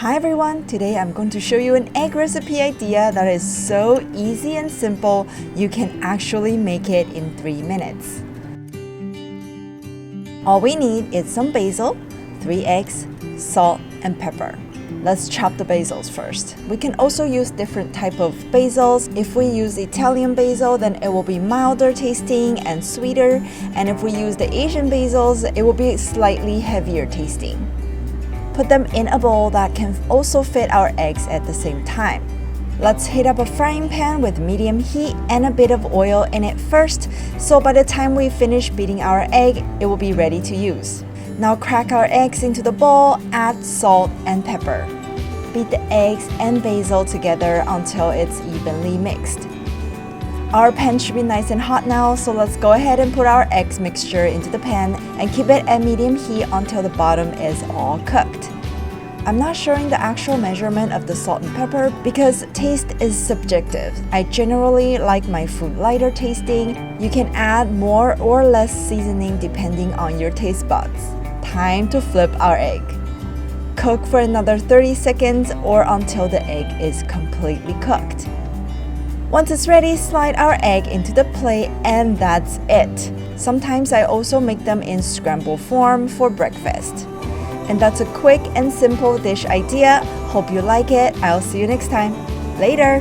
Hi everyone, today I'm going to show you an egg recipe idea that is so easy and simple you can actually make it in 3 minutes. All we need is some basil, 3 eggs, salt, and pepper. Let's chop the basils first. We can also use different type of basils. If we use Italian basil, then it will be milder tasting and sweeter. And if we use the Asian basils, it will be slightly heavier tasting. Put them in a bowl that can also fit our eggs at the same time. Let's heat up a frying pan with medium heat and a bit of oil in it first, so by the time we finish beating our egg, it will be ready to use. Now crack our eggs into the bowl, add salt and pepper. Beat the eggs and basil together until it's evenly mixed. Our pan should be nice and hot now, so let's go ahead and put our eggs mixture into the pan and keep it at medium heat until the bottom is all cooked. I'm not showing the actual measurement of the salt and pepper because taste is subjective. I generally like my food lighter tasting. You can add more or less seasoning depending on your taste buds. Time to flip our egg. Cook for another 30 seconds or until the egg is completely cooked. Once it's ready, slide our egg into the plate and that's it. Sometimes I also make them in scramble form for breakfast. And that's a quick and simple dish idea. Hope you like it. I'll see you next time. Later!